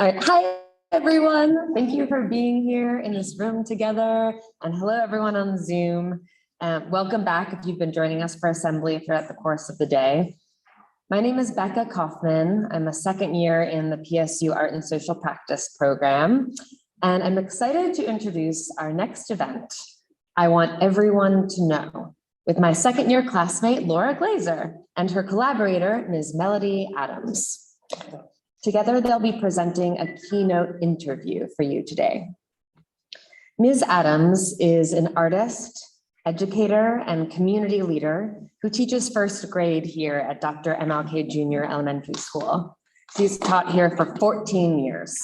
All right. Hi, everyone. Thank you for being here in this room together. And hello, everyone on Zoom. Welcome back if you've been joining us for assembly throughout the course of the day. My name is Becca Kaufman. I'm a second year in the PSU Art and Social Practice program. And I'm excited to introduce our next event, I Want Everyone to Know, with my second year classmate, Laura Glazer, and her collaborator, Ms. Melodie Adams. Together, they'll be presenting a keynote interview for you today. Ms. Adams is an artist, educator, and community leader who teaches first grade here at Dr. MLK Jr. Elementary School. She's taught here for 14 years.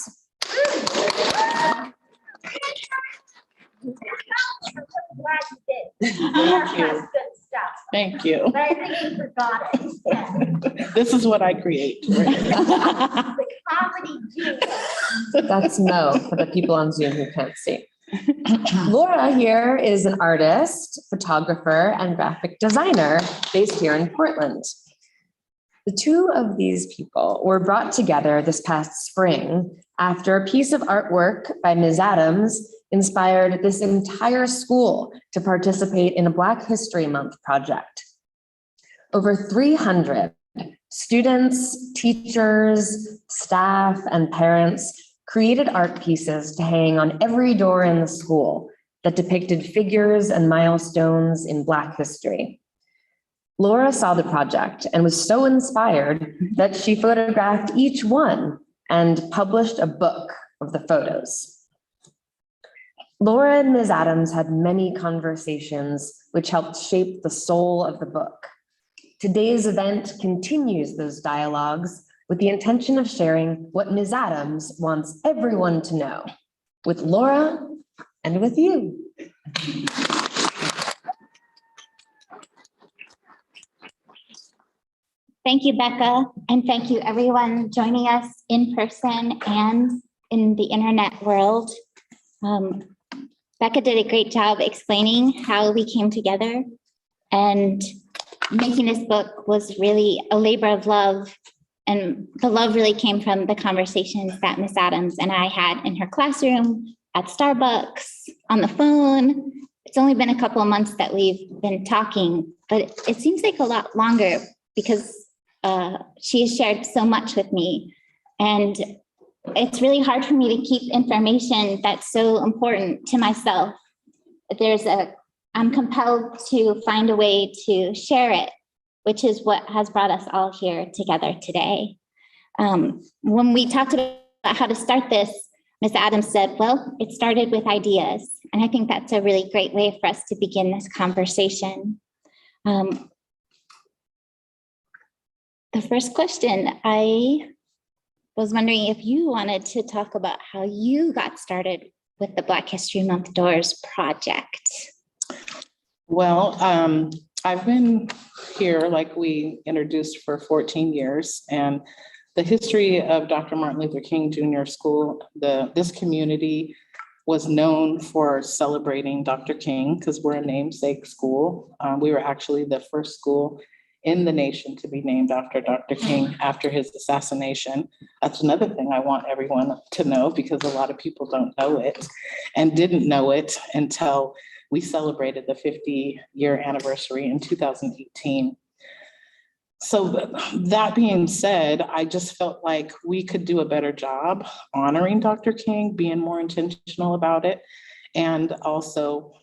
Thank you. Thank you. But I think you forgot it. Yeah. This is what I create. The comedy genius. That's Mo for the people on Zoom who can't see. Laura here is an artist, photographer, and graphic designer based here in Portland. The two of these people were brought together this past spring after a piece of artwork by Ms. Adams inspired this entire school to participate in a Black History Month project. Over 300 students, teachers, staff, and parents created art pieces to hang on every door in the school that depicted figures and milestones in Black history. Laura saw the project and was so inspired that she photographed each one and published a book of the photos. Laura and Ms. Adams had many conversations which helped shape the soul of the book. Today's event continues those dialogues with the intention of sharing what Ms. Adams wants everyone to know, with Laura and with you. Thank you, Becca, and thank you everyone joining us in person and in the internet world. Becca did a great job explaining how we came together, and making this book was really a labor of love, and the love really came from the conversations that Ms. Adams and I had in her classroom, at Starbucks, on the phone. It's only been a couple of months that we've been talking, but it seems like a lot longer because she has shared so much with me, and it's really hard for me to keep information that's so important to myself. I'm compelled to find a way to share it, which is what has brought us all here together today. When we talked about how to start this, Ms. Adams said, well, it started with ideas. And I think that's a really great way for us to begin this conversation. The first question, I was wondering if you wanted to talk about how you got started with the Black History Month Doors project. Well, I've been here, like we introduced, for 14 years, and the history of Dr. Martin Luther King Jr. School, this community was known for celebrating Dr. King because we're a namesake school. We were actually the first school in the nation to be named after Dr. King after his assassination. That's another thing I want everyone to know, because a lot of people don't know it and didn't know it until we celebrated the 50-year anniversary in 2018. So that being said, I just felt like we could do a better job honoring Dr. King, being more intentional about it, and also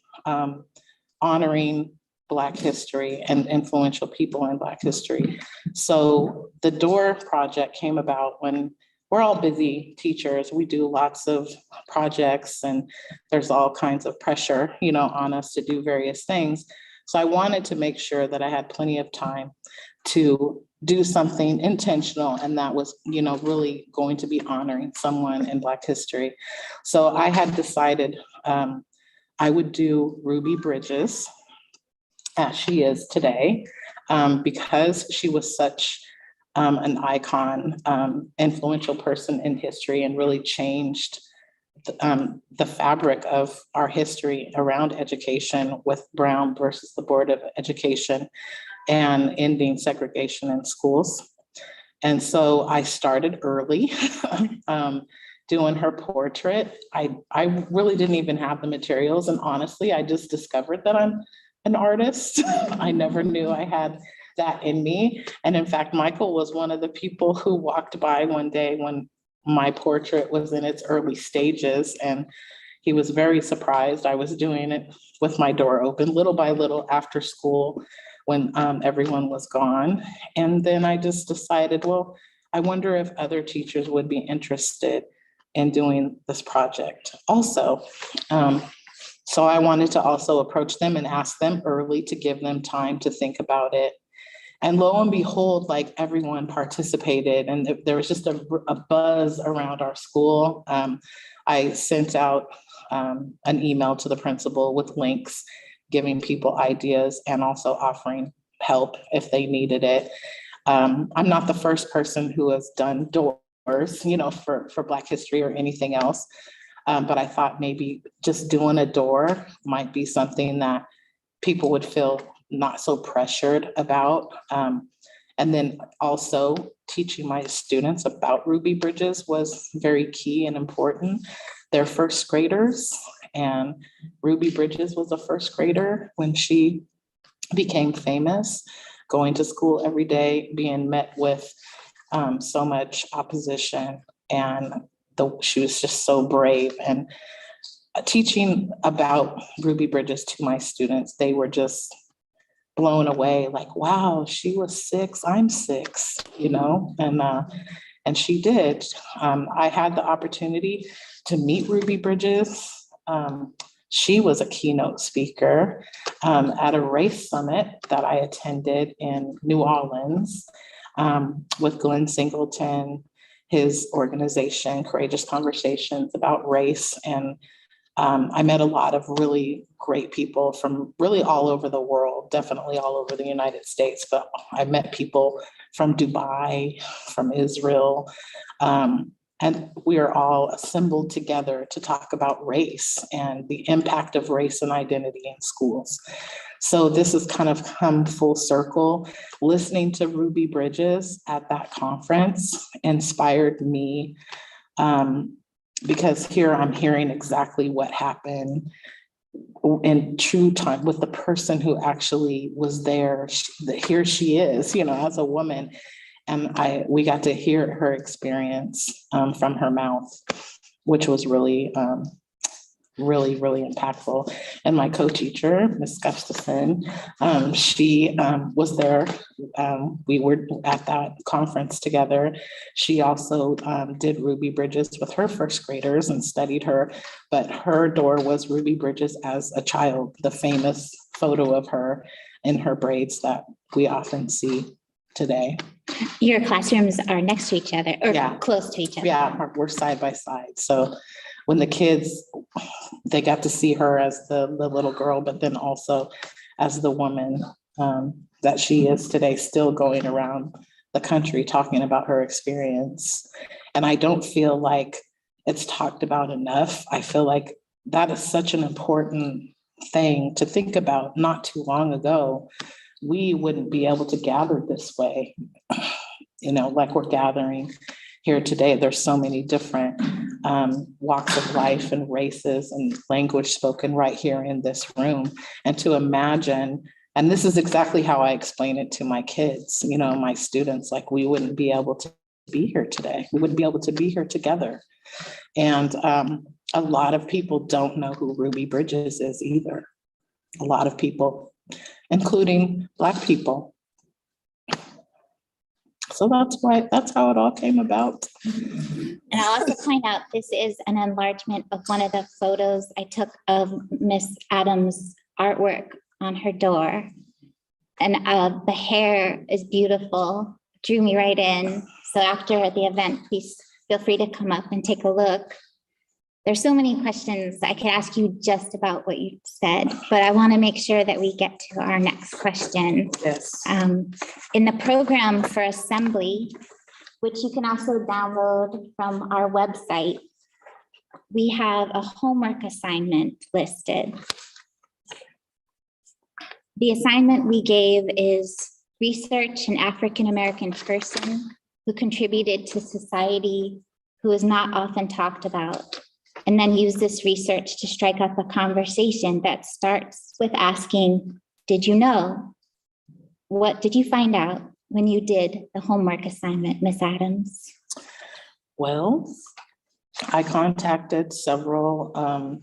honoring Black history and influential people in Black history. So the DOOR project came about when we're all busy teachers. We do lots of projects and there's all kinds of pressure, on us to do various things. So I wanted to make sure that I had plenty of time to do something intentional, and that was, really going to be honoring someone in Black history. So I had decided I would do Ruby Bridges, as she is today, because she was such an icon, influential person in history, and really changed the fabric of our history around education with Brown versus the Board of Education and ending segregation in schools. And so I started early doing her portrait. I really didn't even have the materials. And honestly, I just discovered that I'm an artist. I never knew I had that in me. And in fact, Michael was one of the people who walked by one day when my portrait was in its early stages. And he was very surprised. I was doing it with my door open, little by little after school when everyone was gone. And then I just decided, well, I wonder if other teachers would be interested in doing this project also. So I wanted to also approach them and ask them early to give them time to think about it. And lo and behold, like everyone participated, and there was just a buzz around our school. I sent out an email to the principal with links, giving people ideas and also offering help if they needed it. I'm not the first person who has done doors, you know, for Black history or anything else. But I thought maybe just doing a door might be something that people would feel not so pressured about. And then also teaching my students about Ruby Bridges was very key and important. They're first graders, and Ruby Bridges was a first grader when she became famous, going to school every day, being met with so much opposition. And she was just so brave. And teaching about Ruby Bridges to my students, they were just blown away, like, wow, she was 6, I'm 6, you know, and she did. I had the opportunity to meet Ruby Bridges. She was a keynote speaker at a race summit that I attended in New Orleans with Glenn Singleton, his organization, Courageous Conversations about Race. And I met a lot of really great people from really all over the world, definitely all over the United States, but I met people from Dubai, from Israel, and we are all assembled together to talk about race and the impact of race and identity in schools. So this has kind of come full circle. Listening to Ruby Bridges at that conference inspired me, because here I'm hearing exactly what happened in true time with the person who actually was there. Here she is, you know, as a woman. And we got to hear her experience from her mouth, which was really, really impactful. And my co-teacher, Ms. Gustafson, she was there. We were at that conference together. She also did Ruby Bridges with her first graders and studied her, but her door was Ruby Bridges as a child, the famous photo of her in her braids that we often see today. Your classrooms are next to each other or close to each other. Yeah, we're side by side. So when the kids, they got to see her as the little girl, but then also as the woman that she is today, still going around the country talking about her experience. And I don't feel like it's talked about enough. I feel like that is such an important thing to think about. Not too long ago, we wouldn't be able to gather this way, you know, like we're gathering here today. There's so many different walks of life and races and language spoken right here in this room. And to imagine, and this is exactly how I explain it to my kids, you know, my students, like we wouldn't be able to be here today. We wouldn't be able to be here together. And a lot of people don't know who Ruby Bridges is either. A lot of people, including Black people. So that's how it all came about. And I'll also point out, this is an enlargement of one of the photos I took of Miss Adams' artwork on her door. And the hair is beautiful, drew me right in. So after the event, please feel free to come up and take a look. There's so many questions I could ask you just about what you said, but I want to make sure that we get to our next question. Yes. In the program for assembly, which you can also download from our website, we have a homework assignment listed. The assignment we gave is research an African-American person who contributed to society, who is not often talked about, and then use this research to strike up a conversation that starts with asking, did you know? What did you find out when you did the homework assignment, Ms. Adams? Well, I contacted several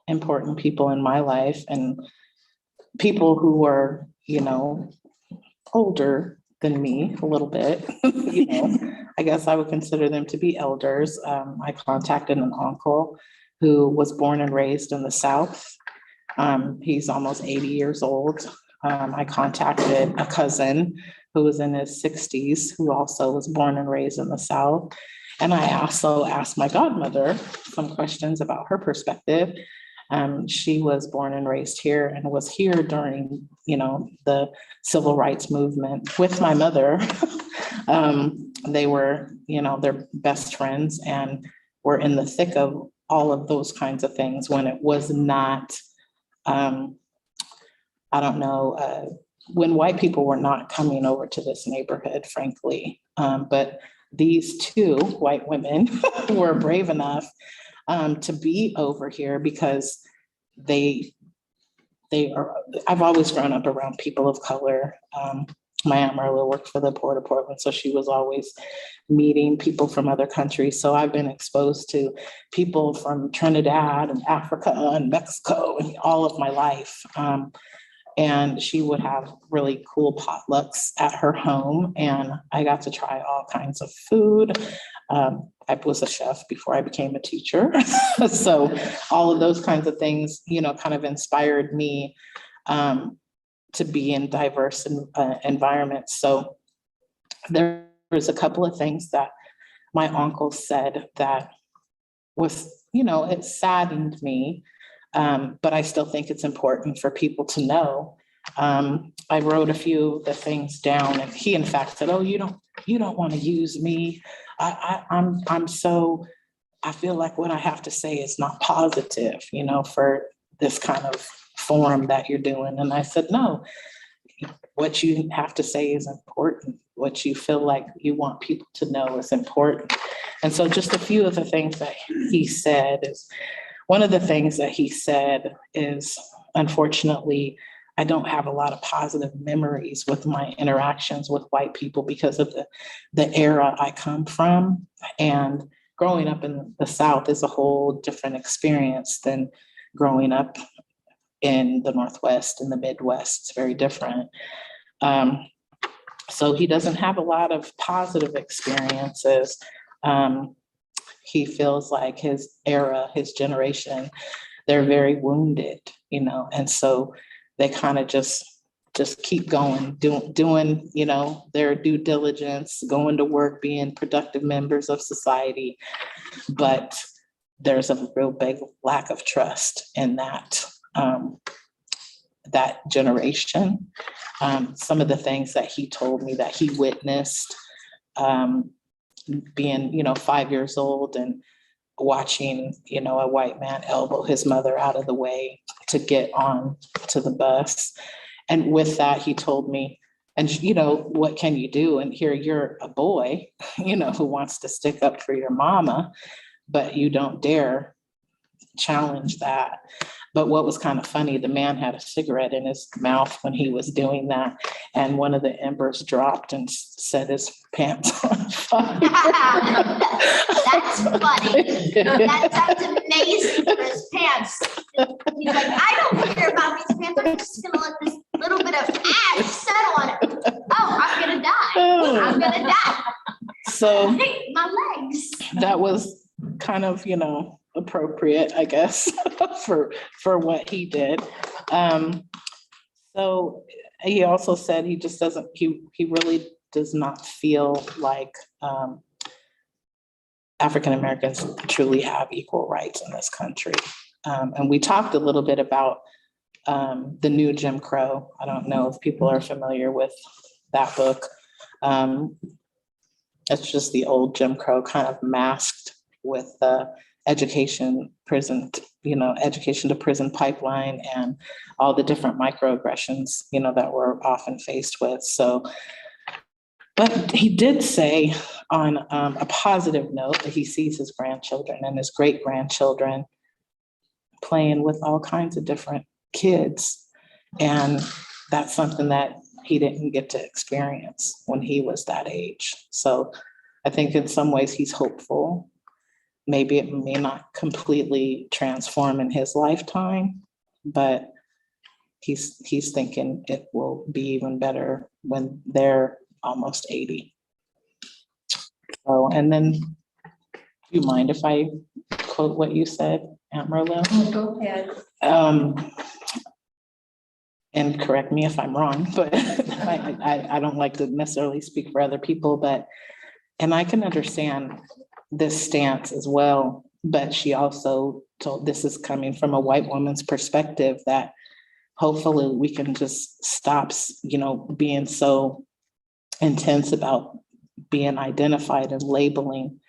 important people in my life, and people who were, older than me a little bit. I guess I would consider them to be elders. I contacted an uncle who was born and raised in the South. He's almost 80 years old. I contacted a cousin who was in his 60s, who also was born and raised in the South. And I also asked my godmother some questions about her perspective. She was born and raised here and was here during, the civil rights movement with my mother. They were, their best friends and were in the thick of all of those kinds of things when it was not, when white people were not coming over to this neighborhood, frankly. But these two white women were brave enough to be over here because I've always grown up around people of color. My Aunt Marla worked for the Port of Portland, so she was always meeting people from other countries. So I've been exposed to people from Trinidad and Africa and Mexico and all of my life. And she would have really cool potlucks at her home, and I got to try all kinds of food. I was a chef before I became a teacher. So all of those kinds of things, kind of inspired me to be in diverse environments. So there was a couple of things that my uncle said that was, it saddened me. But I still think it's important for people to know. I wrote a few of the things down, and he in fact said, "Oh, you don't want to use me. I feel like what I have to say is not positive, for this kind of forum that you're doing." And I said, "No, what you have to say is important. What you feel like you want people to know is important." And so just a few of the things that he said is, one of the things that he said is, unfortunately, I don't have a lot of positive memories with my interactions with white people because of the era I come from. And growing up in the South is a whole different experience than growing up in the Northwest and the Midwest. It's very different. So he doesn't have a lot of positive experiences. He feels like his era, his generation, they're very wounded, and so they kind of just keep going, doing, their due diligence, going to work, being productive members of society. But there's a real big lack of trust in that generation. Some of the things that he told me that he witnessed, being, 5 years old and watching, a white man elbow his mother out of the way to get on to the bus. And with that, he told me, and what can you do? And here you're a boy, who wants to stick up for your mama, but you don't dare challenge that. But what was kind of funny, the man had a cigarette in his mouth when he was doing that, and one of the embers dropped and set his pants on fire. That's funny. That sounds amazing for his pants. He's like, I don't care about these pants. I'm just gonna let this little bit of ash settle on it. Oh, I'm gonna die. I'm gonna die. So Hey, my legs. that was kind of, appropriate, I guess, for what he did. So he also said he just doesn't, he really does not feel like African Americans truly have equal rights in this country. And we talked a little bit about the new Jim Crow. I don't know if people are familiar with that book. It's just the old Jim Crow kind of masked with education to prison pipeline and all the different microaggressions, that we're often faced with. So But he did say on a positive note that he sees his grandchildren and his great-grandchildren playing with all kinds of different kids. And that's something that he didn't get to experience when he was that age. So I think in some ways he's hopeful. Maybe it may not completely transform in his lifetime, but he's thinking it will be even better when they're almost 80. So, and then, do you mind if I quote what you said, Aunt Merlin? Go ahead. And correct me if I'm wrong, but I don't like to necessarily speak for other people, but, and I can understand this stance as well, but she also told, this is coming from a white woman's perspective, that hopefully we can just stop, being so intense about being identified and labeling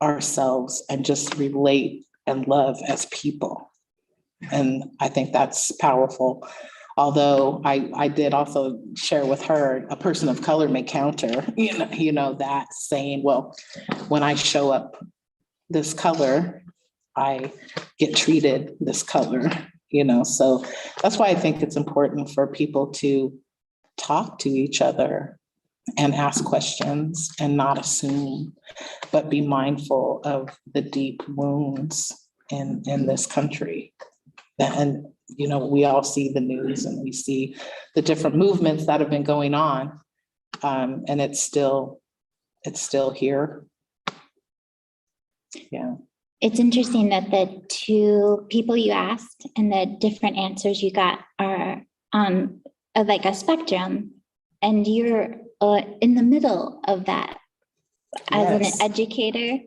ourselves and just relate and love as people. And I think that's powerful. Although I did also share with her, a person of color may counter, that saying, well, when I show up this color, I get treated this color, so that's why I think it's important for people to talk to each other and ask questions and not assume, but be mindful of the deep wounds in this country. And, we all see the news and we see the different movements that have been going on. And it's still here. Yeah. It's interesting that the two people you asked and the different answers you got are on like a spectrum, and you're in the middle of that as Yes. an educator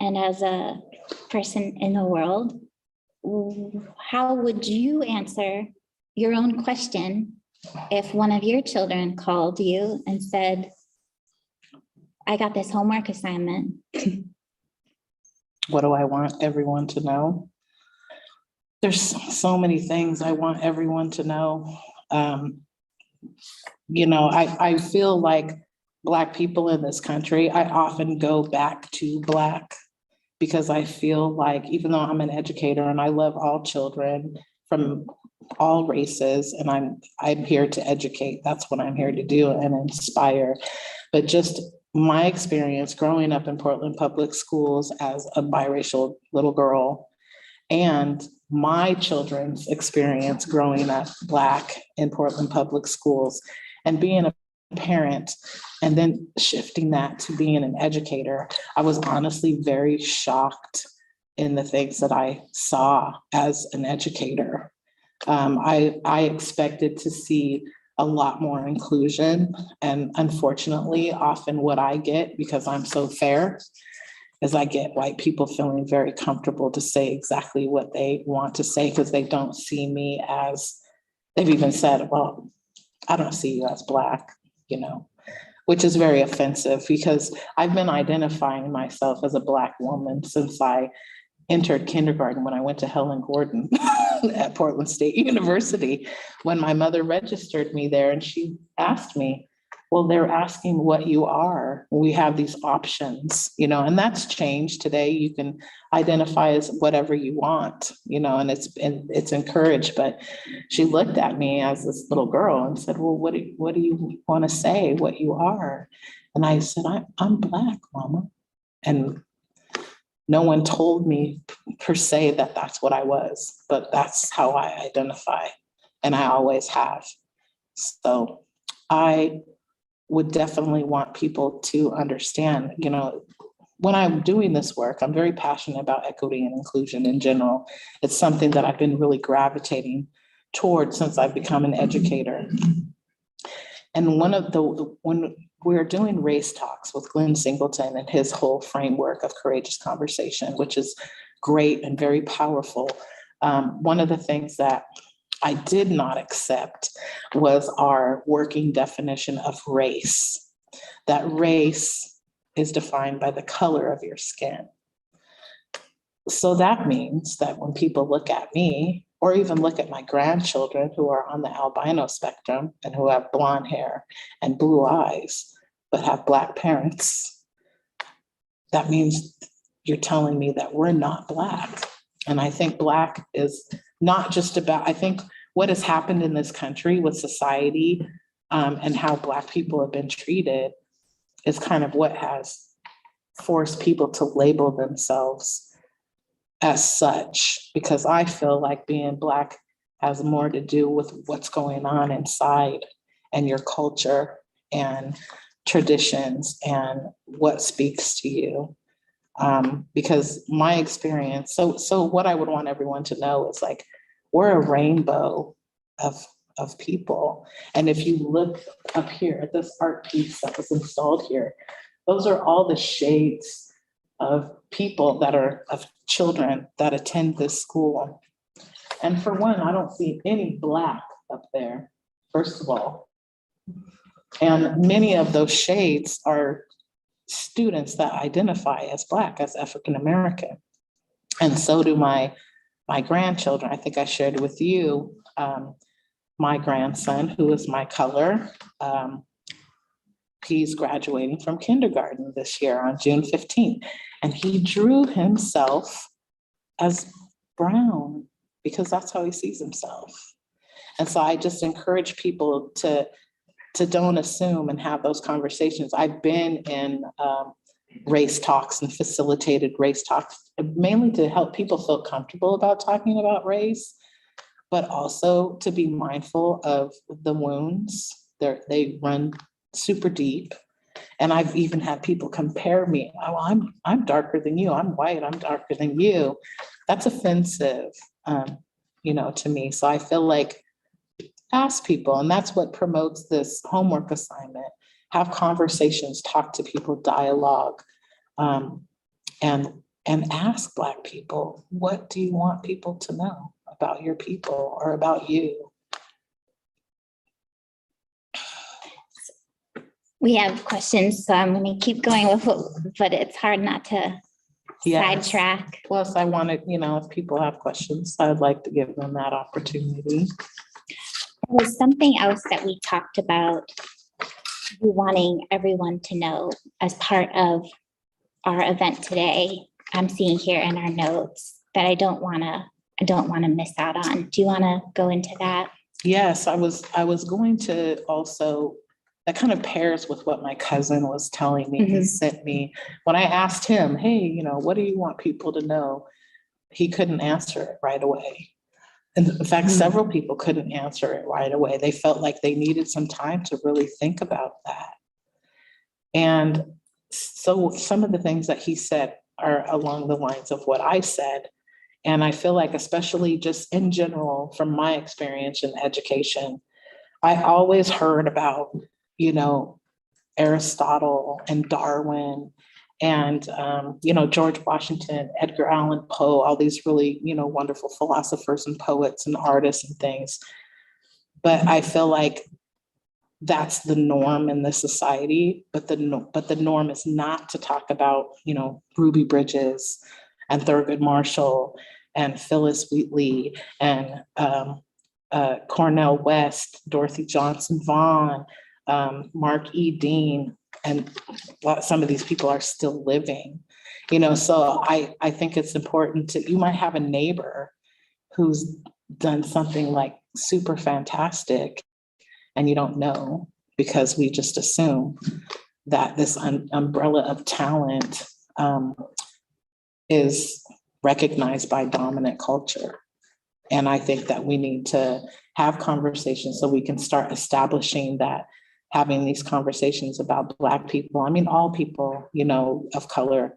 and as a person in the world. How would you answer your own question if one of your children called you and said, I got this homework assignment? What do I want everyone to know? There's so many things I want everyone to know. I feel like Black people in this country, I often go back to Black, because I feel like, even though I'm an educator and I love all children from all races, and I'm here to educate, that's what I'm here to do, and inspire. But just my experience growing up in Portland Public Schools as a biracial little girl, and my children's experience growing up Black in Portland Public Schools, and being a parent, and then shifting that to being an educator, I was honestly very shocked in the things that I saw as an educator. I expected to see a lot more inclusion, and unfortunately, often what I get, because I'm so fair, is I get white people feeling very comfortable to say exactly what they want to say, because they don't see me as, they've even said, well, I don't see you as Black, which is very offensive, because I've been identifying myself as a Black woman since I entered kindergarten, when I went to Helen Gordon at Portland State University, when my mother registered me there, and she asked me, well, they're asking what you are. We have these options, and that's changed today. You can identify as whatever you want, and it's encouraged. But she looked at me as this little girl and said, well, what do you want to say what you are? And I said, I'm Black, Mama. And no one told me per se that that's what I was, but that's how I identify, and I always have. So I would definitely want people to understand, when I'm doing this work, I'm very passionate about equity and inclusion in general. It's something that I've been really gravitating towards since I've become an educator. And when we're doing race talks with Glenn Singleton and his whole framework of courageous conversation, which is great and very powerful, one of the things that I did not accept was our working definition of race. That race is defined by the color of your skin. So that means that when people look at me, or even look at my grandchildren who are on the albino spectrum and who have blonde hair and blue eyes, but have Black parents, that means you're telling me that we're not Black. And I think Black is not just about, I think what has happened in this country with society and how Black people have been treated is kind of what has forced people to label themselves as such, because I feel like being Black has more to do with what's going on inside and your culture and traditions and what speaks to you. Because my experience, so what I would want everyone to know is like, we're a rainbow of people. And if you look up here at this art piece that was installed here, those are all the shades of people that are, of children that attend this school. And for one, I don't see any Black up there, first of all. And many of those shades are students that identify as Black, as African American. And so do my grandchildren. I think I shared with you, my grandson, who is my color, he's graduating from kindergarten this year on June 15th. And he drew himself as brown because that's how he sees himself. And so I just encourage people to don't assume and have those conversations. I've been in race talks and facilitated race talks, mainly to help people feel comfortable about talking about race, but also to be mindful of the wounds. They run super deep. And I've even had people compare me. Oh, I'm darker than you. I'm white. I'm darker than you. That's offensive, to me. So I feel like ask people, and that's what promotes this homework assignment. Have conversations, talk to people, dialogue, and ask Black people, what do you want people to know about your people or about you? We have questions, so I'm going to keep going with but it's hard not to sidetrack. Plus, I wanted, if people have questions, I'd like to give them that opportunity. There was something else that we talked about, wanting everyone to know as part of our event today. I'm seeing here in our notes that I don't want to miss out on. Do you want to go into that? Yes, I was going to also, that kind of pairs with what my cousin was telling me. He sent me, when I asked him, hey, what do you want people to know? He couldn't answer it right away. And in fact, several people couldn't answer it right away. They felt like they needed some time to really think about that. And so some of the things that he said are along the lines of what I said. And I feel like, especially just in general, from my experience in education, I always heard about, Aristotle and Darwin and, George Washington, Edgar Allan Poe, all these really, wonderful philosophers and poets and artists and things. But I feel like that's the norm in this society, but the norm is not to talk about, Ruby Bridges and Thurgood Marshall and Phyllis Wheatley and Cornel West, Dorothy Johnson Vaughan, Mark E. Dean, and some of these people are still living, so I think it's important you might have a neighbor who's done something like super fantastic and you don't know, because we just assume that this umbrella of talent is recognized by dominant culture. And I think that we need to have conversations so we can start establishing that, having these conversations about Black people, all people, of color,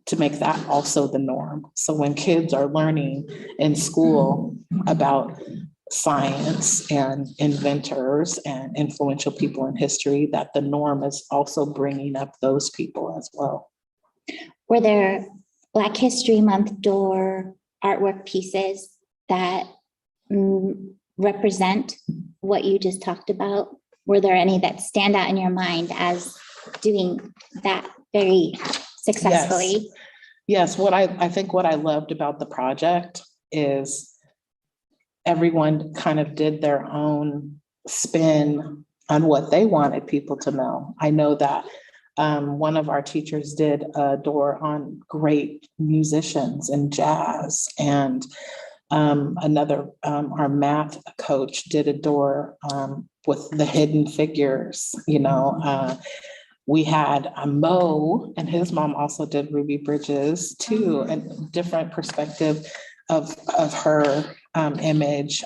to make that also the norm. So when kids are learning in school about science and inventors and influential people in history, that the norm is also bringing up those people as well. Were there Black History Month door artwork pieces that represent what you just talked about? Were there any that stand out in your mind as doing that very successfully? Yes. What I think what I loved about the project is everyone kind of did their own spin on what they wanted people to know. I know that one of our teachers did a door on great musicians and jazz, and another, our math coach did a door with the hidden figures, we had a Mo, and his mom also did Ruby Bridges too, and different perspective of her image.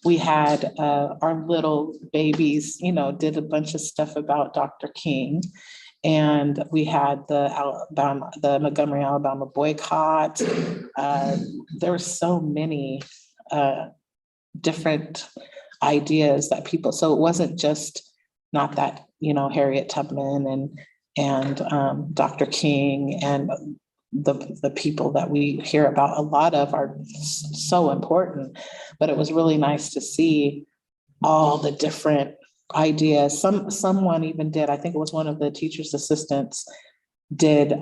We had our little babies, did a bunch of stuff about Dr. King. And we had the Montgomery, Alabama boycott. There were so many different ideas that people, so it wasn't just not that, Harriet Tubman and Dr. King and the people that we hear about, a lot of are so important, but it was really nice to see all the different ideas. Someone even did, I think it was one of the teacher's assistants, did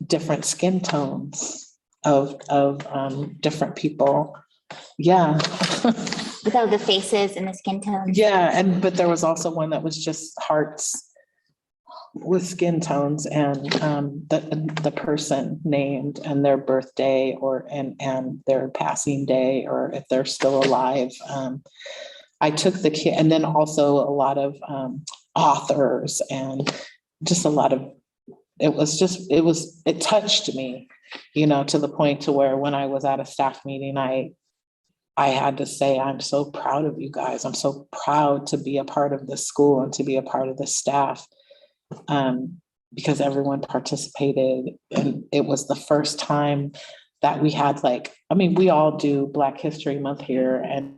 different skin tones of different people. Yeah. With all the faces and the skin tones. Yeah, but there was also one that was just hearts with skin tones and the person named and their birthday and their passing day, or if they're still alive. I took the kid, and then also a lot of authors and just a lot of, it touched me, to the point to where when I was at a staff meeting, I had to say, I'm so proud of you guys. I'm so proud to be a part of this school and to be a part of the staff, because everyone participated. And it was the first time that we had we all do Black History Month here and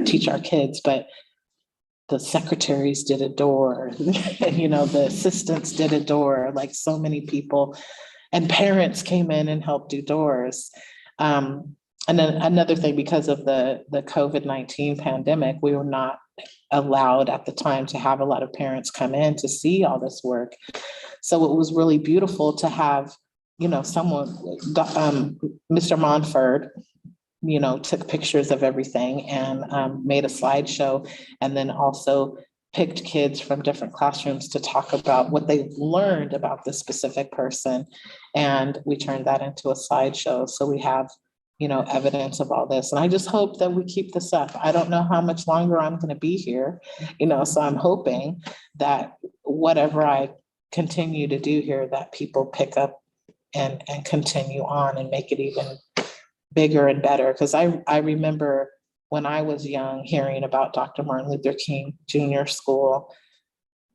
teach our kids, but the secretaries did a door, the assistants did a door, so many people, and parents came in and helped do doors. And then another thing, because of the COVID-19 pandemic, we were not allowed at the time to have a lot of parents come in to see all this work. So it was really beautiful to have, someone, Mr. Monford, took pictures of everything and made a slideshow, and then also picked kids from different classrooms to talk about what they learned about this specific person. And we turned that into a slideshow. So we have, evidence of all this. And I just hope that we keep this up. I don't know how much longer I'm going to be here, so I'm hoping that whatever I continue to do here, that people pick up and continue on and make it even bigger and better. Because I remember when I was young, hearing about Dr. Martin Luther King Jr. School,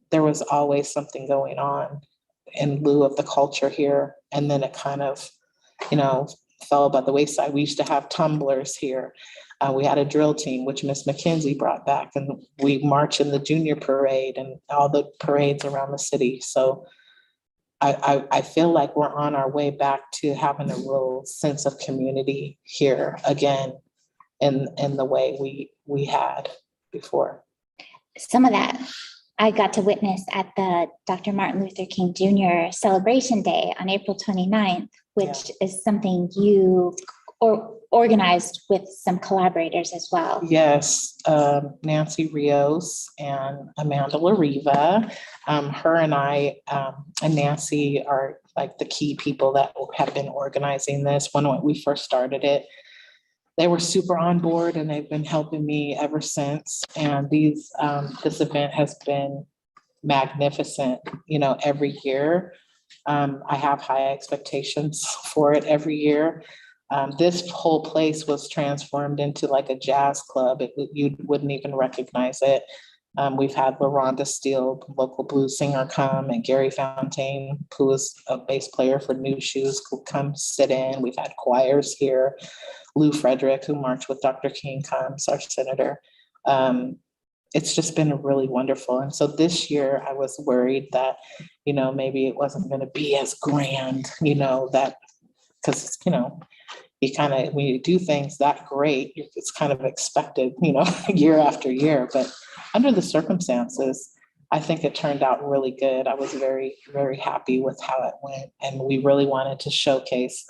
there was always something going on in lieu of the culture here. And then it kind of, fell by the wayside. We used to have tumblers here. We had a drill team, which Miss McKenzie brought back, and we march in the junior parade and all the parades around the city. So I feel like we're on our way back to having a real sense of community here again, in the way we had before. Some of that I got to witness at the Dr. Martin Luther King Jr. Celebration Day on April 29th, which is something you organized with some collaborators as well. Yes, Nancy Rios and Amanda Lariva. Her and I and Nancy are the key people that have been organizing this. When we first started it, they were super on board, and they've been helping me ever since. And this event has been magnificent, every year. I have high expectations for it every year. This whole place was transformed into a jazz club. You wouldn't even recognize it. We've had LaRonda Steele, local blues singer, come, and Gary Fontaine, who is a bass player for New Shoes, come sit in. We've had choirs here. Lou Frederick, who marched with Dr. King, comes, our senator. It's just been really wonderful. And so this year I was worried that, maybe it wasn't going to be as grand, that, because, when you do things that great, it's kind of expected, year after year. But under the circumstances, I think it turned out really good. I was very, very happy with how it went. And we really wanted to showcase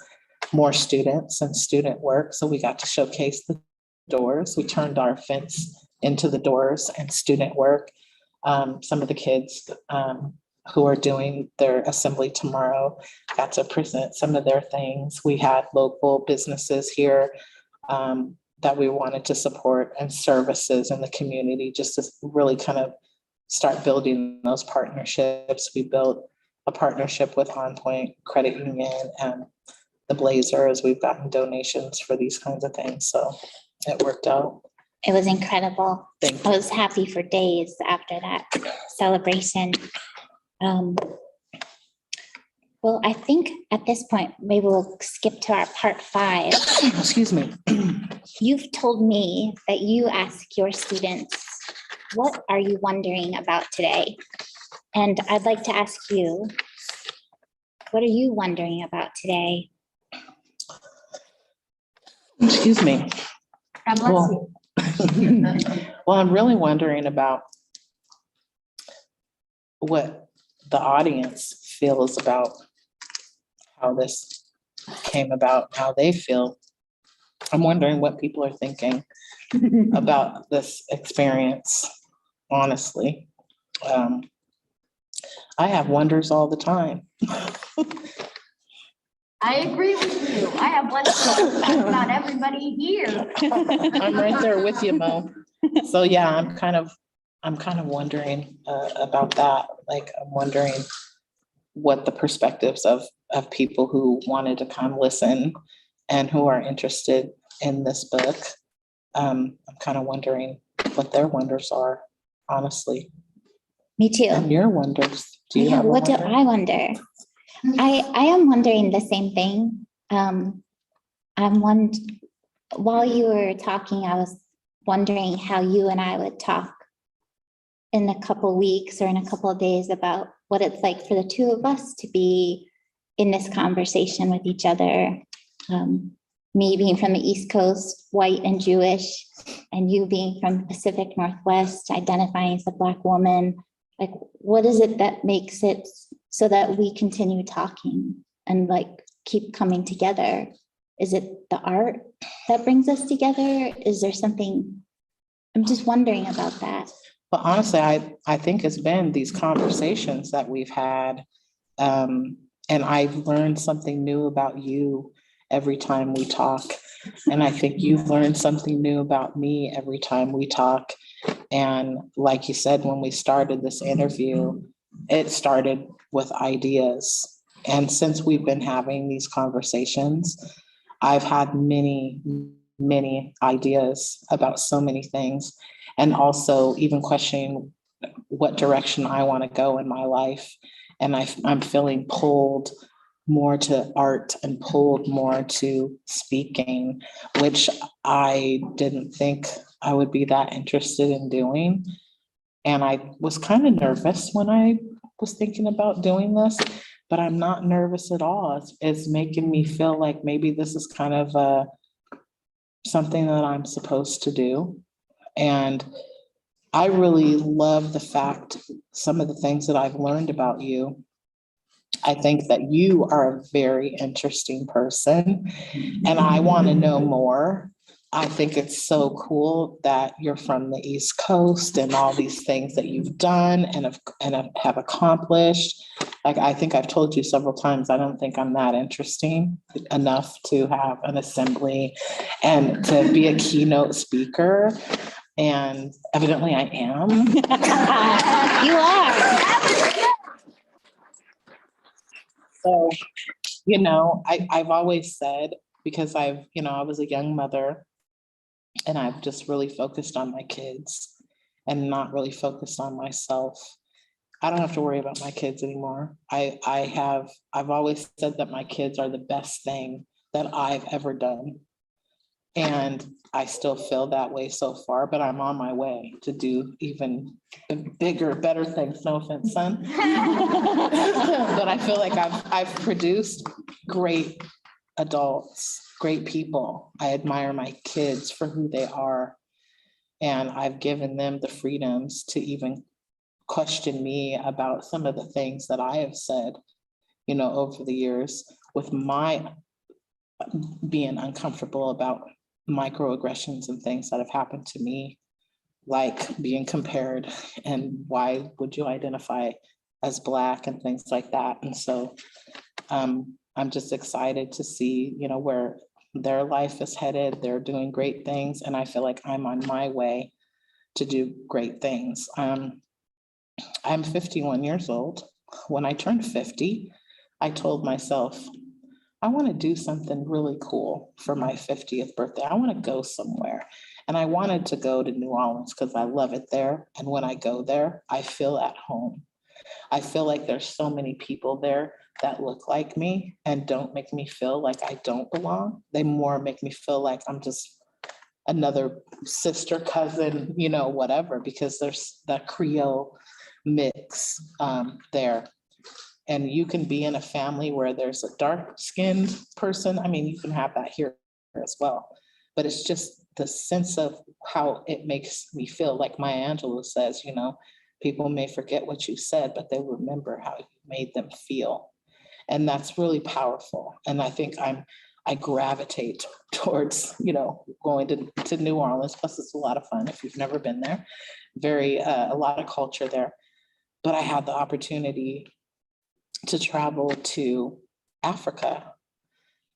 more students and student work. So we got to showcase the doors. We turned our fence into the doors and student work. Some of the kids who are doing their assembly tomorrow got to present some of their things. We had local businesses here that we wanted to support, and services in the community, just to really kind of start building those partnerships. We built a partnership with On Point Credit Union and the Blazers. We've gotten donations for these kinds of things, so it worked out. It was incredible. Thank I you. was happy for days after that celebration. Well, I think at this point, maybe we'll skip to our part 5. Excuse me. You've told me that you ask your students, what are you wondering about today? And I'd like to ask you, what are you wondering about today? Excuse me. God bless you. Well, I'm really wondering about what the audience feels about how this came about, how they feel. I'm wondering what people are thinking about this experience, honestly. I have wonders all the time. I agree with you. I have one about everybody here. I'm right there with you, Mo. So yeah, I'm kind of wondering about that. Like, I'm wondering what the perspectives of people who wanted to come listen and who are interested in this book. I'm kind of wondering what their wonders are, honestly. Me too. And your wonders. Do you Yeah, have a what do wonder? I wonder? I am wondering the same thing. While you were talking, I was wondering how you and I would talk in a couple weeks or in a couple of days about what it's like for the two of us to be in this conversation with each other. Me being from the East Coast, white and Jewish, and you being from the Pacific Northwest, identifying as a Black woman. Like, what is it that makes it so that we continue talking and like keep coming together? Is it the art that brings us together? Is there something? I'm just wondering about that. But honestly, I think it's been these conversations that we've had. And I've learned something new about you every time we talk. And I think you've learned something new about me every time we talk. And like you said, when we started this interview, it started with ideas. And since we've been having these conversations, I've had many, many ideas about so many things. And also even questioning what direction I want to go in my life. And I'm feeling pulled more to art and pulled more to speaking, which I didn't think I would be that interested in doing. And I was kind of nervous when I was thinking about doing this, but I'm not nervous at all. It's making me feel like maybe this is kind of something that I'm supposed to do. And I really love the fact, some of the things that I've learned about you. I think that you are a very interesting person, and I want to know more. I think it's so cool that you're from the East Coast and all these things that you've done and have accomplished. Like, I think I've told you several times, I don't think I'm that interesting enough to have an assembly and to be a keynote speaker. And evidently I am. You are. So, I've always said, because I was a young mother and I've just really focused on my kids and not really focused on myself. I don't have to worry about my kids anymore. I've always said that my kids are the best thing that I've ever done. And I still feel that way so far, but I'm on my way to do even bigger, better things. No offense, son. But I feel like I've produced great adults, great people. I admire my kids for who they are. And I've given them the freedoms to even question me about some of the things that I have said, over the years, with my being uncomfortable about microaggressions and things that have happened to me. like being compared and why would you identify as Black and things like that. And so I'm just excited to see, you know, where their life is headed. They're doing great things, and I feel like I'm on my way to do great things. I'm 51 years old. When I turned 50, I told myself, I want to do something really cool for my 50th birthday. I want to go somewhere. And I wanted to go to New Orleans because I love it there. And when I go there, I feel at home. I feel like there's so many people there that look like me and don't make me feel like I don't belong. They more make me feel like I'm just another sister, cousin, you know, whatever, because there's that Creole mix there. And you can be in a family where there's a dark-skinned person. I mean, you can have that here as well. But it's just the sense of how it makes me feel. Like Maya Angelou says, you know, people may forget what you said, but they remember how you made them feel. And that's really powerful. And I think I gravitate towards, you know, going to New Orleans. Plus, it's a lot of fun if you've never been there. A lot of culture there. But I had the opportunity to travel to Africa.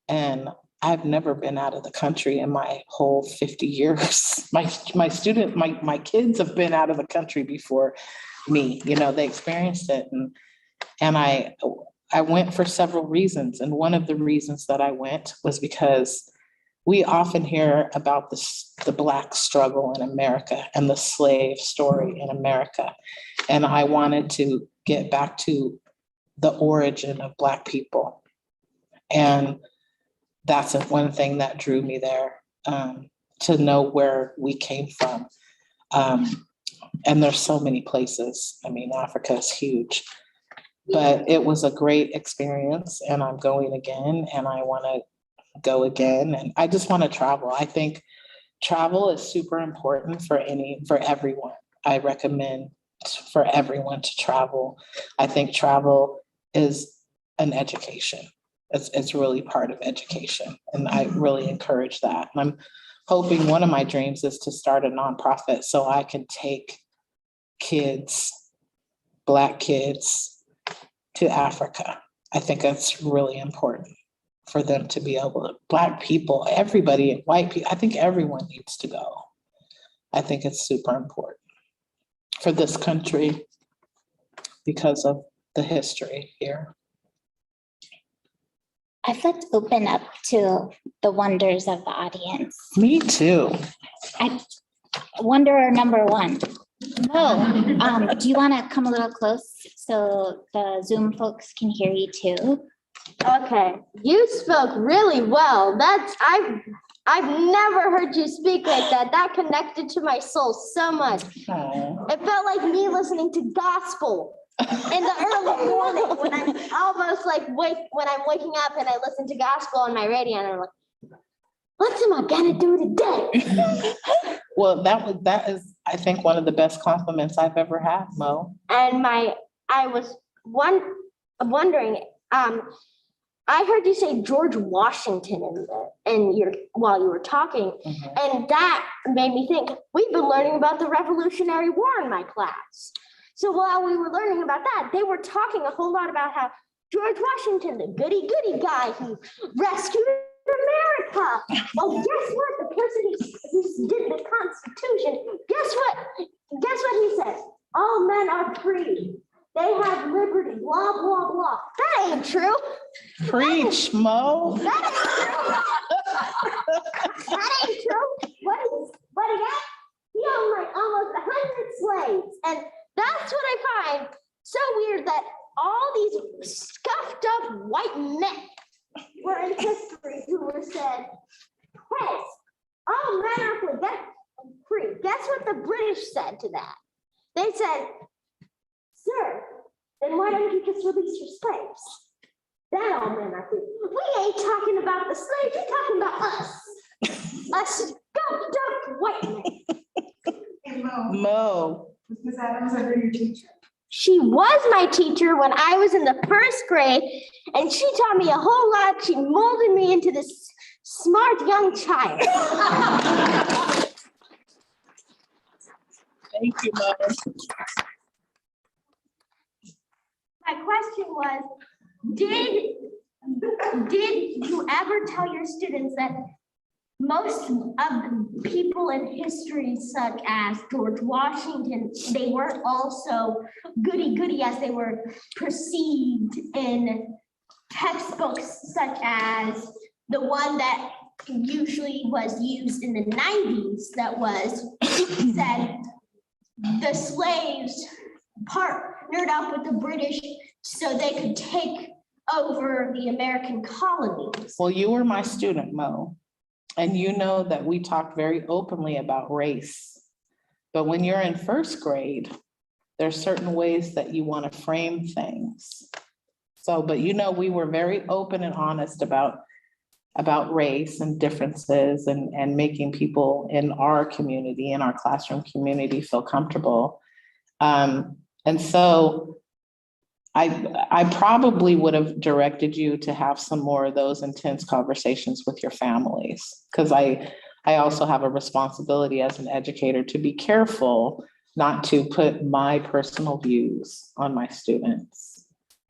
And I've never been out of the country in my whole 50 years. My kids have been out of the country before me, you know, they experienced it. And I went for several reasons. And one of the reasons that I went was because we often hear about the Black struggle in America and the slave story in America. And I wanted to get back to the origin of Black people. And that's one thing that drew me there, to know where we came from. And there's so many places. I mean, Africa is huge, but it was a great experience, and I'm going again, and I want to go again. And I just want to travel. I think travel is super important for everyone. I recommend for everyone to travel. I think travel is an education. It's really part of education. And I really encourage that. And I'm hoping, one of my dreams is to start a nonprofit so I can take kids, Black kids, to Africa. I think that's really important for them to be able to, Black people, everybody, white people, I think everyone needs to go. I think it's super important for this country because of the history here. I'd like to open up to the wonders of the audience. Me too. Wonder number one. Mo, do you want to come a little close so the Zoom folks can hear you too? Okay, you spoke really well. I've never heard you speak like that. That connected to my soul so much. Aww. It felt like me listening to gospel in the early morning when I'm almost like when I'm waking up and I listen to gospel on my radio and I'm like, what am I gonna do today? Well, that is, I think, one of the best compliments I've ever had, Mo. And I was wondering, I heard you say George Washington while you were talking, and that made me think, we've been learning about the Revolutionary War in my class. So while we were learning about that, they were talking a whole lot about how George Washington, the goody guy who rescued America. Well, guess what? The person who did the Constitution, guess what he said? All men are free. They have liberty, blah, blah, blah. That ain't true. Preach, Mo. That ain't true. What he got? He owned like almost 100 slaves. And that's what I find so weird, that all these scuffed up white men were in history who were said, hey, all men are free. Guess what the British said to that? They said, sir, then why don't you just release your slaves? That all men are free. We ain't talking about the slaves, we're talking about us. Us scuffed up white men. Hey, Mo, Mo. was Ms. Adams ever your teacher? She was my teacher when I was in the first grade, and she taught me a whole lot. She molded me into this smart young child. Thank you, Mo. My question was, did you ever tell your students that most of the people in history, such as George Washington, they weren't also goody-goody as they were perceived in textbooks, such as the one that usually was used in the 90s that was said the slaves partnered up with the British so they could take over the American colonies. Well, you were my student, Mo, and you know that we talked very openly about race. But when you're in first grade, there's certain ways that you want to frame things. So, but you know, we were very open and honest about race and differences and making people in our community, in our classroom community, feel comfortable. And so I probably would have directed you to have some more of those intense conversations with your families, because I also have a responsibility as an educator to be careful not to put my personal views on my students.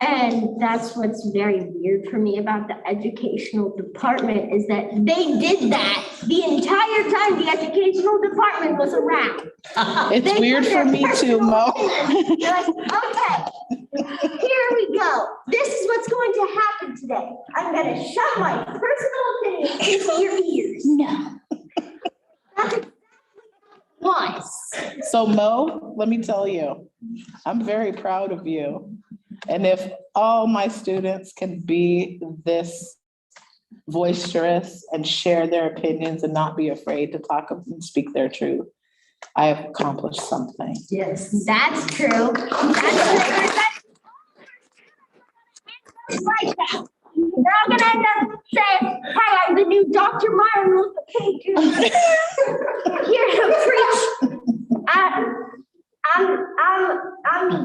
And that's what's very weird for me about the educational department is that they did that the entire time the educational department was around. It's They weird put for their me too, personal Mo. opinion. They're like, okay, here we go. This is what's going to happen today. I'm gonna shove my personal opinion into your ears. No. That's exactly what it was. So Mo, let me tell you, I'm very proud of you. And if all my students can be this boisterous and share their opinions and not be afraid to talk and speak their truth, I have accomplished something. Yes, that's true. That's right. They're all gonna end up saying, "Hi, I'm the new Dr. Martin Luther King Jr. here to preach. I'm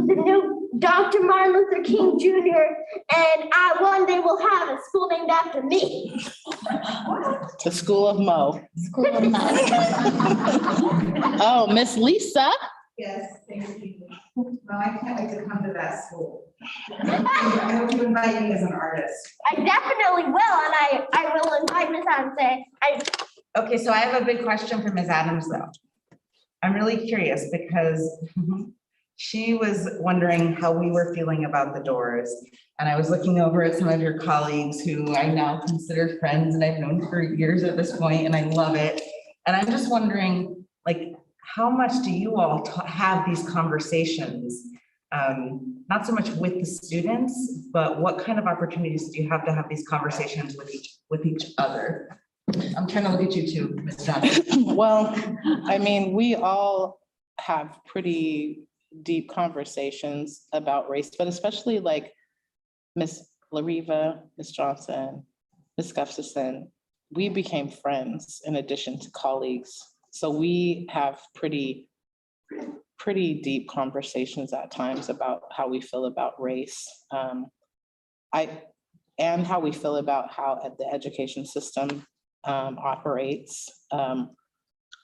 the new Dr. Martin Luther King Jr. and I one day will have a school named after me." The School of Mo. School of Mud. Oh, Miss Lisa. Yes, thank you. Well, I can't wait to come to that school. I hope you invite me as an artist. I definitely will, and I will invite Ms. Adams. Okay, so I have a big question for Ms. Adams, though. I'm really curious because she was wondering how we were feeling about the doors. And I was looking over at some of your colleagues who I now consider friends and I've known for years at this point, and I love it. And I'm just wondering, like, how much do you all have these conversations? Not so much with the students, but what kind of opportunities do you have to have these conversations with each other? I'm trying to look at you too, Ms. Johnson. Well, I mean, we all have pretty deep conversations about race, but especially like Ms. Lariva, Ms. Johnson, Ms. Gustafson, we became friends in addition to colleagues. So we have pretty deep conversations at times about how we feel about race. And how we feel about how the education system operates.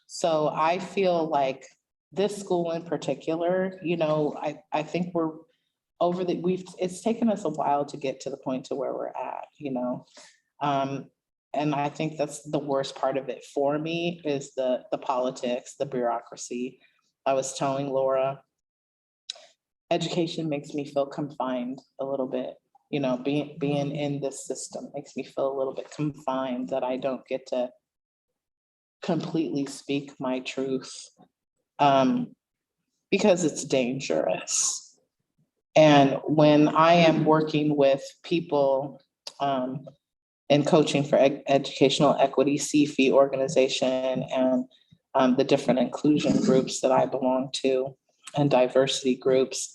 So I feel like this school in particular, you know, I think we're over it's taken us a while to get to the point to where we're at, you know. And I think that's the worst part of it for me is the politics, the bureaucracy. I was telling Laura, education makes me feel confined a little bit. You know, being in this system makes me feel a little bit confined, that I don't get to completely speak my truth because it's dangerous. And when I am working with people in coaching for Educational Equity CFE organization and the different inclusion groups that I belong to and diversity groups,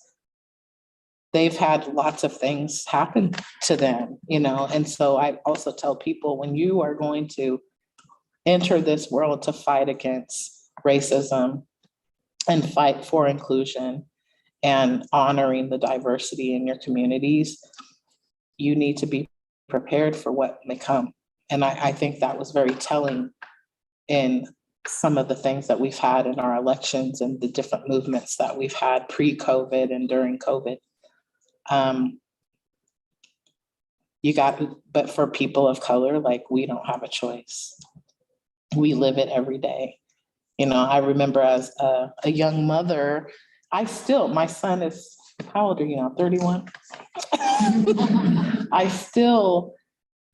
they've had lots of things happen to them, you know? And so I also tell people, when you are going to enter this world to fight against racism and fight for inclusion and honoring the diversity in your communities, you need to be prepared for what may come. And I think that was very telling in some of the things that we've had in our elections and the different movements that we've had pre-COVID and during COVID. But for people of color, like, we don't have a choice. We live it every day. You know, I remember as a young mother, my son is, how old are you now, 31? I still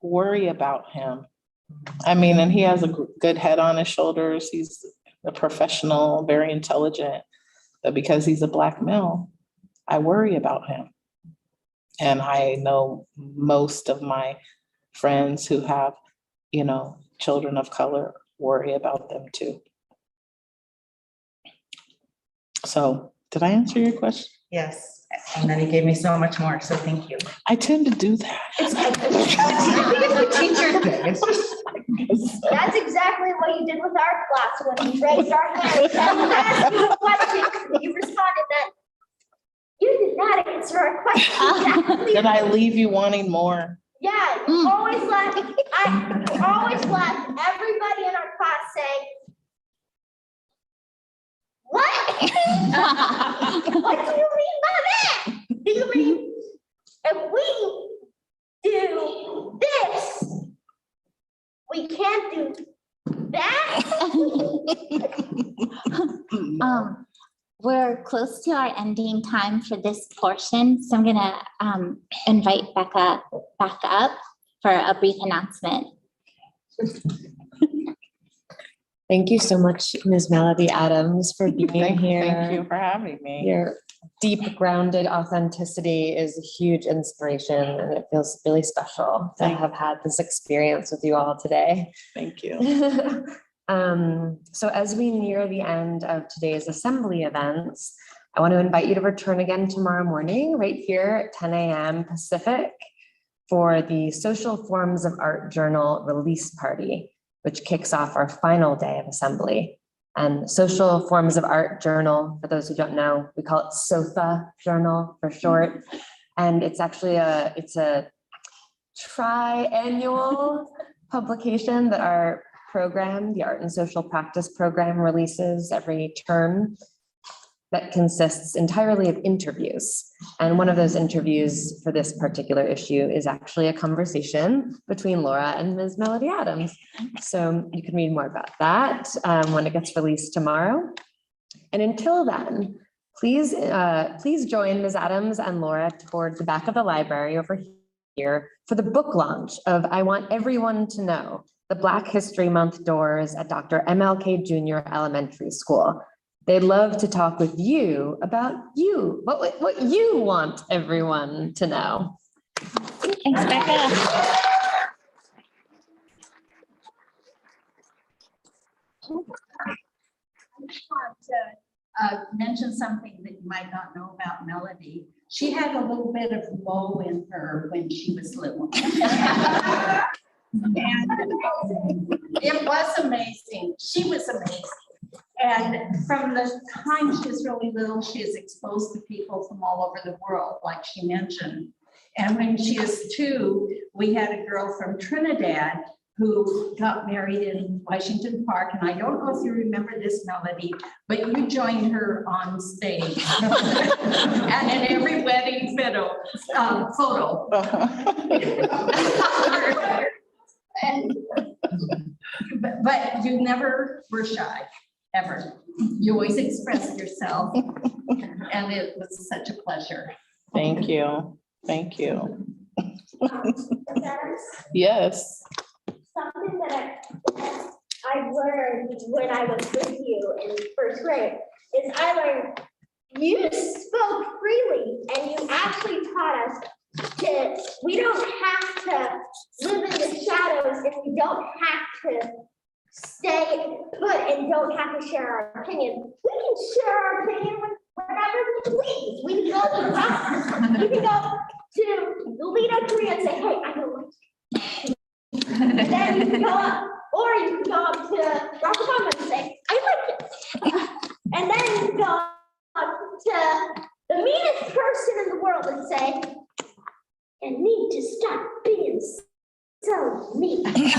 worry about him. I mean, and he has a good head on his shoulders. He's a professional, very intelligent, but because he's a Black male, I worry about him. And I know most of my friends who have, you know, children of color worry about them too. So, did I answer your question? Yes, and then he gave me so much more, so thank you. I tend to do that. I think it's the teacher thing. It's just. That's exactly what you did with our class when we raised our hands and asked you a question. You responded that you did not answer our question. Did I leave you wanting more? Yeah, you always left. I always left everybody in our class saying, "What? What do you mean by that? Do you mean if we do this, we can't do that?" We're close to our ending time for this portion, so I'm gonna invite Becca back up for a brief announcement. Thank you so much, Ms. Melodie Adams, for being here. Thank you for having me. Your deep grounded authenticity is a huge inspiration, and it feels really special to have had this experience with you all today. Thank you. So as we near the end of today's assembly events, I want to invite you to return again tomorrow morning, right here at 10 a.m. Pacific, for the Social Forms of Art Journal release party, which kicks off our final day of assembly. And Social Forms of Art Journal, for those who don't know, we call it SOFA Journal for short. And it's actually a tri-annual publication that our program, the Art and Social Practice program, releases every term, that consists entirely of interviews. And one of those interviews for this particular issue is actually a conversation between Laura and Ms. Melodie Adams. So you can read more about that when it gets released tomorrow. And until then, please join Ms. Adams and Laura toward the back of the library over here for the book launch of I Want Everyone to Know, the Black History Month doors at Dr. MLK Jr. Elementary School. They'd love to talk with you about you, what you want everyone to know. Thanks, Becca. I just want to mention something that you might not know about Melodie. She had a little bit of woe in her when she was little. And it was amazing. She was amazing. And from the time she was really little, she is exposed to people from all over the world, like she mentioned. And when she was 2, we had a girl from Trinidad who got married in Washington Park. And I don't know if you remember this, Melodie, but you joined her on stage and in every wedding photo. And, but you never were shy, ever. You always expressed yourself, and it was such a pleasure. Thank you. Thank you. Yes. Something that I learned when I was with you in first grade is I learned you spoke freely, and you actually taught us we don't have to live in the shadows, and we don't have to stay put and don't have to share our opinion. We can share our opinion whenever we please. We can go to the Lido Korea and say, hey, I don't like you. And then you can go up, or you can go up to Dr. Obama and say, I like it. And then you can go up to the meanest person in the world and say, and need to stop being so mean. That's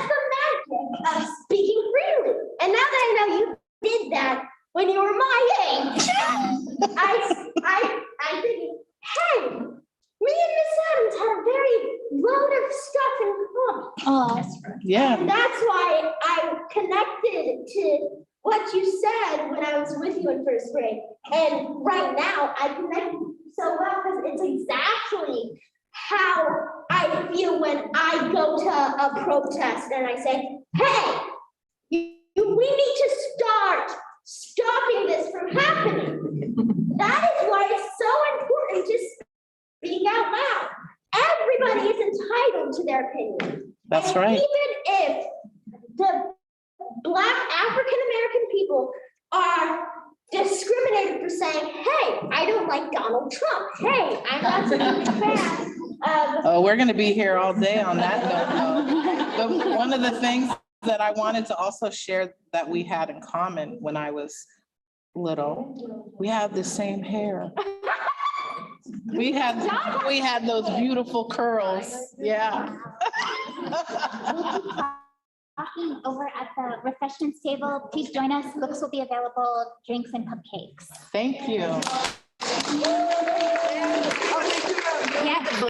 the magic of speaking freely. And now that I know you did that when you were my age, I think, hey, me and Miss Adams had a very load of stuff in common. Oh, Yeah, And that's why I connected to what you said when I was with you in first grade. And right now, I connect so well because it's exactly how I feel when I go to a protest and I say, hey, we need to start stopping this from happening. That is why it's so important to speak out loud. Everybody is entitled to their opinion. that's And right. even if the Black African-American people are discriminated for saying, hey, I don't like Donald Trump. Hey, I'm not such a big fan of. Oh, we're gonna be here all day on that note, though. But one of the things that I wanted to also share that we had in common when I was little, we had the same hair. We had those beautiful curls, yeah. talking over at the refreshments table. Please join us. Books will be available, drinks and cupcakes. Thank you.